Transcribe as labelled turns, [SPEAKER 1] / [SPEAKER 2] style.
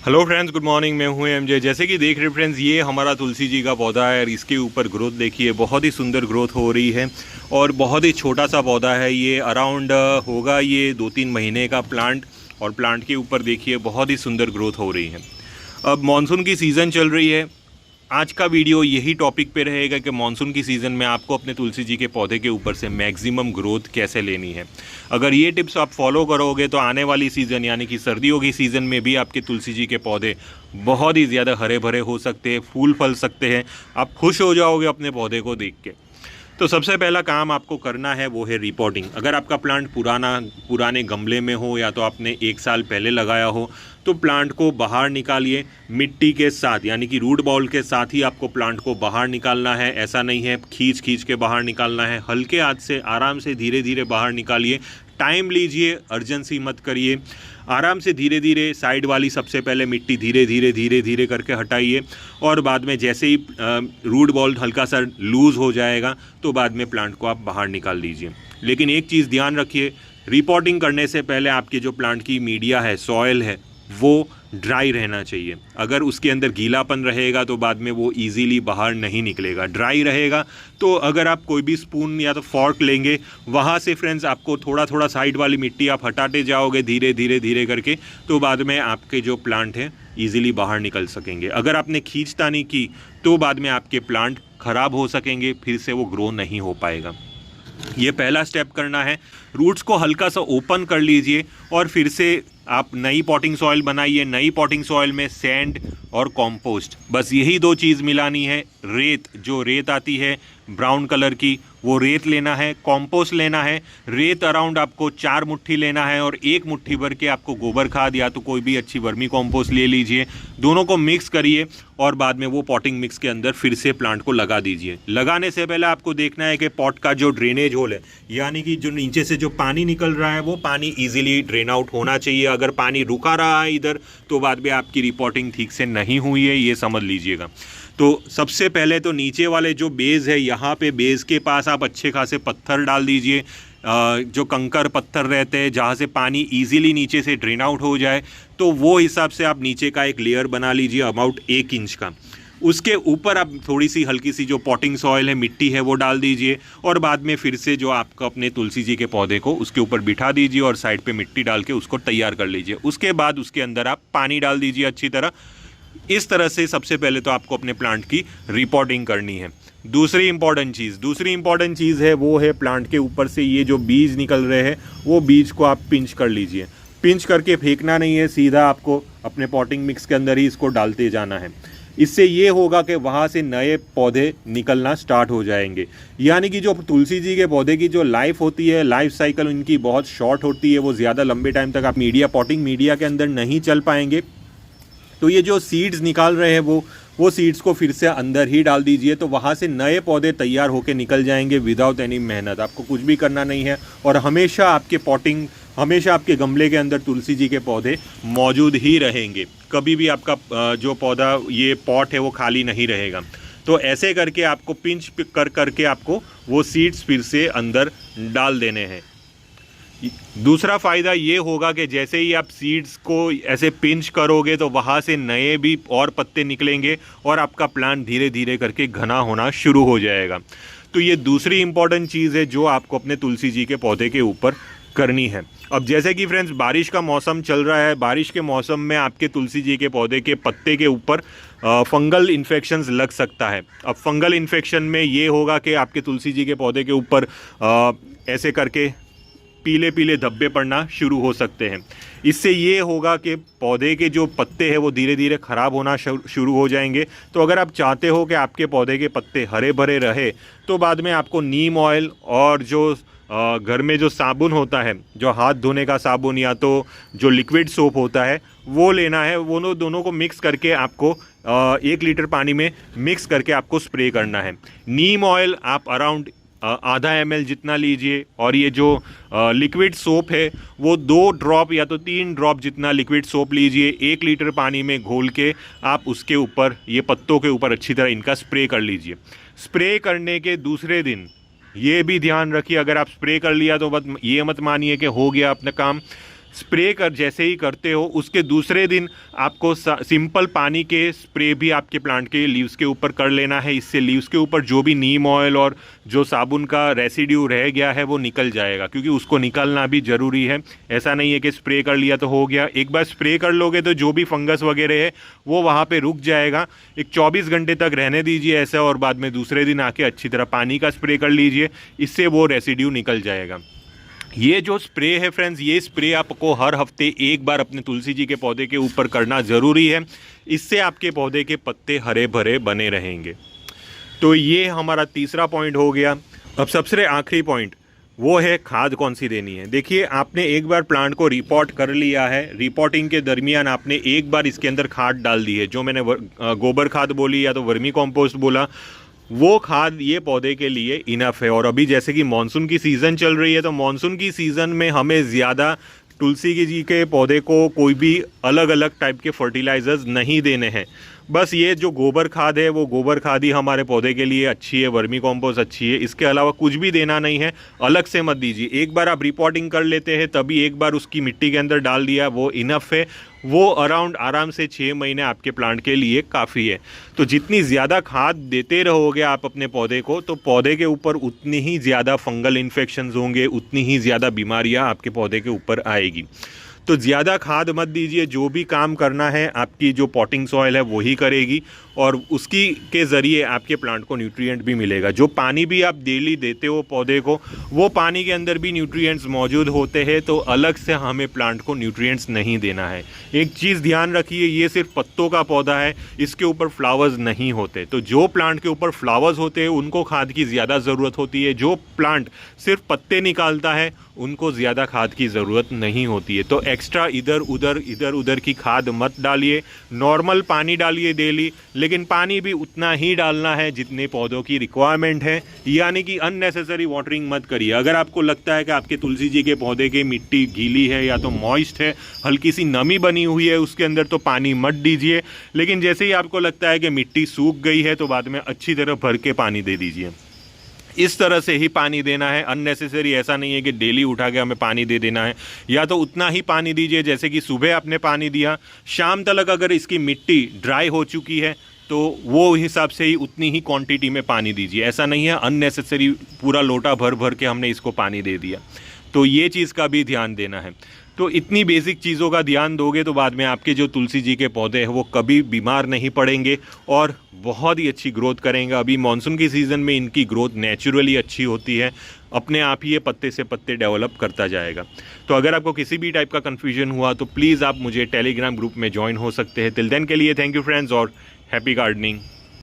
[SPEAKER 1] Hello friends, good morning. मैं हूं MJ. जैसे कि देख रहे फ्रेंड्स, ये हमारा तुलसी जी का पौधा है और इसके ऊपर ग्रोथ देखिए, बहुत ही सुंदर ग्रोथ हो रही है और बहुत ही छोटा सा पौधा है। ये अराउंड होगा ये 2-3 महीने का प्लांट, और प्लांट के ऊपर देखिए बहुत ही सुंदर ग्रोथ हो रही है। अब मॉनसून की सीज़न चल रही है। आज का वीडियो यही टॉपिक पे रहेगा कि मानसून की सीज़न में आपको अपने तुलसी जी के पौधे के ऊपर से मैक्सिमम ग्रोथ कैसे लेनी है। अगर ये टिप्स आप फॉलो करोगे तो आने वाली सीज़न यानी कि सर्दियों की सीज़न में भी आपके तुलसी जी के पौधे बहुत ही ज़्यादा हरे भरे हो सकते हैं, फूल फल सकते हैं। आप खुश हो जाओगे अपने पौधे को देख के। तो सबसे पहला काम आपको करना है वो है रिपोर्टिंग। अगर आपका प्लांट पुराने गमले में हो या तो आपने 1 साल पहले लगाया हो, तो प्लांट को बाहर निकालिए मिट्टी के साथ, यानी कि रूट बॉल के साथ ही आपको प्लांट को बाहर निकालना है। ऐसा नहीं है खींच खींच के बाहर निकालना है, हल्के हाथ से आराम से धीरे धीरे बाहर निकालिए। टाइम लीजिए, अर्जेंसी मत करिए। आराम से धीरे धीरे साइड वाली सबसे पहले मिट्टी धीरे धीरे करके हटाइए, और बाद में जैसे ही रूट बॉल हल्का सा लूज़ हो जाएगा तो बाद में प्लांट को आप बाहर निकाल लीजिए। लेकिन एक चीज़ ध्यान रखिए, रिपोर्टिंग करने से पहले आपके जो प्लांट की मीडिया है, सॉयल है, वो ड्राई रहना चाहिए। अगर उसके अंदर गीलापन रहेगा तो बाद में वो इजीली बाहर नहीं निकलेगा। ड्राई रहेगा तो अगर आप कोई भी स्पून या तो फॉर्क लेंगे, वहाँ से फ्रेंड्स आपको थोड़ा थोड़ा साइड वाली मिट्टी आप हटाते जाओगे धीरे करके, तो बाद में आपके जो प्लांट हैं ईजिली बाहर निकल सकेंगे। अगर आपने खींचतानी की तो बाद में आपके प्लांट ख़राब हो सकेंगे, फिर से वो ग्रो नहीं हो पाएगा। ये पहला स्टेप करना है। रूट्स को हल्का सा ओपन कर लीजिए और फिर से आप नई पॉटिंग सॉइल बनाइए। नई पॉटिंग सॉइल में सैंड और कंपोस्ट, बस यही 2 चीज़ मिलानी है। जो रेत आती है ब्राउन कलर की, वो रेत लेना है। कंपोस्ट लेना है। रेत अराउंड आपको 4 मुट्ठी लेना है और 1 मुट्ठी भर के आपको गोबर खाद या तो कोई भी अच्छी वर्मी कंपोस्ट ले लीजिए। दोनों को मिक्स करिए और बाद में वो पॉटिंग मिक्स के अंदर फिर से प्लांट को लगा दीजिए। लगाने से पहले आपको देखना है कि पॉट का जो ड्रेनेज होल है, यानी कि जो नीचे से जो पानी निकल रहा है, वो पानी ईजिली ड्रेन आउट होना चाहिए। अगर पानी रुका रहा है इधर तो बाद में आपकी रिपोर्टिंग ठीक से नहीं हुई है, ये समझ लीजिएगा। तो सबसे पहले तो नीचे वाले जो बेस है, यहाँ पे बेस के पास आप अच्छे खासे पत्थर डाल दीजिए, जो कंकर पत्थर रहते हैं, जहाँ से पानी इजीली नीचे से ड्रेन आउट हो जाए। तो वो हिसाब से आप नीचे का एक लेयर बना लीजिए अबाउट 1 इंच का। उसके ऊपर आप थोड़ी सी हल्की सी जो पॉटिंग सॉइल है, मिट्टी है, वो डाल दीजिए और बाद में फिर से जो आपका अपने तुलसी जी के पौधे को उसके ऊपर बिठा दीजिए और साइड पे मिट्टी डाल के उसको तैयार कर लीजिए। उसके बाद उसके अंदर आप पानी डाल दीजिए अच्छी तरह। इस तरह से सबसे पहले तो आपको अपने प्लांट की रिपोर्टिंग करनी है। दूसरी इंपॉर्टेंट चीज़ है वो है प्लांट के ऊपर से ये जो बीज निकल रहे हैं, वो बीज को आप पिंच कर लीजिए। पिंच करके फेंकना नहीं है, सीधा आपको अपने पॉटिंग मिक्स के अंदर ही इसको डालते जाना है। इससे ये होगा कि वहाँ से नए पौधे निकलना स्टार्ट हो जाएंगे। यानी कि जो तुलसी जी के पौधे की जो लाइफ होती है, लाइफ साइकिल उनकी बहुत शॉर्ट होती है। वो ज़्यादा लंबे टाइम तक आप पॉटिंग मीडिया के अंदर नहीं चल पाएंगे। तो ये जो सीड्स निकाल रहे हैं वो सीड्स को फिर से अंदर ही डाल दीजिए, तो वहाँ से नए पौधे तैयार होकर निकल जाएंगे विदाउट एनी मेहनत। आपको कुछ भी करना नहीं है और हमेशा आपके गमले के अंदर तुलसी जी के पौधे मौजूद ही रहेंगे। कभी भी आपका जो पौधा ये पॉट है वो खाली नहीं रहेगा। तो ऐसे करके आपको पिंच करके आपको वो सीड्स फिर से अंदर डाल देने हैं। दूसरा फ़ायदा ये होगा कि जैसे ही आप सीड्स को ऐसे पिंच करोगे तो वहाँ से नए भी और पत्ते निकलेंगे और आपका प्लांट धीरे धीरे करके घना होना शुरू हो जाएगा। तो ये दूसरी इम्पॉर्टेंट चीज़ है जो आपको अपने तुलसी जी के पौधे के ऊपर करनी है। अब जैसे कि फ्रेंड्स बारिश का मौसम चल रहा है, बारिश के मौसम में आपके तुलसी जी के पौधे के पत्ते के ऊपर फंगल इन्फेक्शंस लग सकता है। अब फंगल इन्फेक्शन में ये होगा कि आपके तुलसी जी के पौधे के ऊपर ऐसे करके पीले पीले धब्बे पड़ना शुरू हो सकते हैं। इससे ये होगा कि पौधे के जो पत्ते हैं वो धीरे धीरे ख़राब होना शुरू हो जाएंगे। तो अगर आप चाहते हो कि आपके पौधे के पत्ते हरे भरे रहे, तो बाद में आपको नीम ऑयल और जो घर में जो साबुन होता है, जो हाथ धोने का साबुन या तो जो लिक्विड सोप होता है, वो लेना है। वो दोनों को मिक्स करके आपको 1 लीटर पानी में मिक्स करके आपको स्प्रे करना है। नीम ऑयल आप अराउंड आधा ml जितना लीजिए और ये जो लिक्विड सोप है वो 2 ड्रॉप या तो 3 ड्रॉप जितना लिक्विड सोप लीजिए। 1 लीटर पानी में घोल के आप उसके ऊपर, ये पत्तों के ऊपर अच्छी तरह इनका स्प्रे कर लीजिए। स्प्रे करने के दूसरे दिन ये भी ध्यान रखिए, अगर आप स्प्रे कर लिया तो ये मत मानिए कि हो गया अपना काम। स्प्रे कर जैसे ही करते हो उसके दूसरे दिन आपको सिंपल पानी के स्प्रे भी आपके प्लांट के लीव्स के ऊपर कर लेना है। इससे लीव्स के ऊपर जो भी नीम ऑयल और जो साबुन का रेसिड्यू रह गया है वो निकल जाएगा, क्योंकि उसको निकालना भी ज़रूरी है। ऐसा नहीं है कि स्प्रे कर लिया तो हो गया। एक बार स्प्रे कर लोगे तो जो भी फंगस वगैरह है वो वहाँ पे रुक जाएगा। एक 24 घंटे तक रहने दीजिए ऐसा, और बाद में दूसरे दिन आके अच्छी तरह पानी का स्प्रे कर लीजिए, इससे वो रेसिड्यू निकल जाएगा। ये जो स्प्रे है फ्रेंड्स, ये स्प्रे आपको हर हफ्ते एक बार अपने तुलसी जी के पौधे के ऊपर करना ज़रूरी है। इससे आपके पौधे के पत्ते हरे भरे बने रहेंगे। तो ये हमारा तीसरा पॉइंट हो गया। अब सबसे आखिरी पॉइंट वो है खाद कौन सी देनी है। देखिए, आपने एक बार प्लांट को रिपोर्ट कर लिया है, रिपोर्टिंग के दरमियान आपने एक बार इसके अंदर खाद डाल दी है, जो मैंने गोबर खाद बोली या तो वर्मी कॉम्पोस्ट बोला, वो खाद ये पौधे के लिए इनफ है। और अभी जैसे कि मानसून की सीज़न चल रही है, तो मानसून की सीज़न में हमें ज़्यादा तुलसी जी के पौधे को कोई भी अलग अलग टाइप के फर्टिलाइजर्स नहीं देने हैं। बस ये जो गोबर खाद है वो गोबर खाद ही हमारे पौधे के लिए अच्छी है, वर्मी कॉम्पोस्ट अच्छी है, इसके अलावा कुछ भी देना नहीं है, अलग से मत दीजिए। एक बार आप रिपोर्टिंग कर लेते हैं तभी एक बार उसकी मिट्टी के अंदर डाल दिया, वो इनफ है। वो अराउंड आराम से 6 महीने आपके प्लांट के लिए काफ़ी है। तो जितनी ज़्यादा खाद देते रहोगे आप अपने पौधे को, तो पौधे के ऊपर उतनी ही ज़्यादा फंगल इन्फेक्शंस होंगे, उतनी ही ज़्यादा बीमारियां आपके पौधे के ऊपर आएगी। तो ज़्यादा खाद मत दीजिए, जो भी काम करना है आपकी जो पॉटिंग सॉइल है वही करेगी, और उसकी के ज़रिए आपके प्लांट को न्यूट्रिएंट भी मिलेगा। जो पानी भी आप डेली देते हो पौधे को, वो पानी के अंदर भी न्यूट्रिएंट्स मौजूद होते हैं, तो अलग से हमें प्लांट को न्यूट्रिएंट्स नहीं देना है। एक चीज़ ध्यान रखिए, ये सिर्फ पत्तों का पौधा है, इसके ऊपर फ्लावर्स नहीं होते। तो जो प्लांट के ऊपर फ्लावर्स होते हैं उनको खाद की ज़्यादा ज़रूरत होती है। जो प्लांट सिर्फ पत्ते निकालता है उनको ज़्यादा खाद की ज़रूरत नहीं होती है। तो एक्स्ट्रा इधर उधर की खाद मत डालिए, नॉर्मल पानी डालिए डेली, लेकिन पानी भी उतना ही डालना है जितने पौधों की रिक्वायरमेंट है, यानी कि अननेसेसरी वाटरिंग मत करिए। अगर आपको लगता है कि आपके तुलसी जी के पौधे की मिट्टी गीली है या तो मॉइस्ट है, हल्की सी नमी बनी हुई है उसके अंदर, तो पानी मत दीजिए। लेकिन जैसे ही आपको लगता है कि मिट्टी सूख गई है तो बाद में अच्छी तरह भर के पानी दे दीजिए। इस तरह से ही पानी देना है, अननेसेसरी ऐसा नहीं है कि डेली उठा के हमें पानी दे देना है। या तो उतना ही पानी दीजिए जैसे कि सुबह आपने पानी दिया, शाम तक अगर इसकी मिट्टी ड्राई हो चुकी है तो वो हिसाब से ही उतनी ही क्वांटिटी में पानी दीजिए। ऐसा नहीं है अननेसेसरी पूरा लोटा भर भर के हमने इसको पानी दे दिया। तो ये चीज़ का भी ध्यान देना है। तो इतनी बेसिक चीज़ों का ध्यान दोगे तो बाद में आपके जो तुलसी जी के पौधे हैं वो कभी बीमार नहीं पड़ेंगे और बहुत ही अच्छी ग्रोथ करेंगे। अभी मानसून की सीज़न में इनकी ग्रोथ नेचुरली अच्छी होती है, अपने आप ही ये पत्ते से पत्ते डेवलप करता जाएगा। तो अगर आपको किसी भी टाइप का कन्फ्यूजन हुआ तो प्लीज़ आप मुझे टेलीग्राम ग्रुप में ज्वाइन हो सकते हैं। टिल देन के लिए थैंक यू फ्रेंड्स, और हैप्पी गार्डनिंग।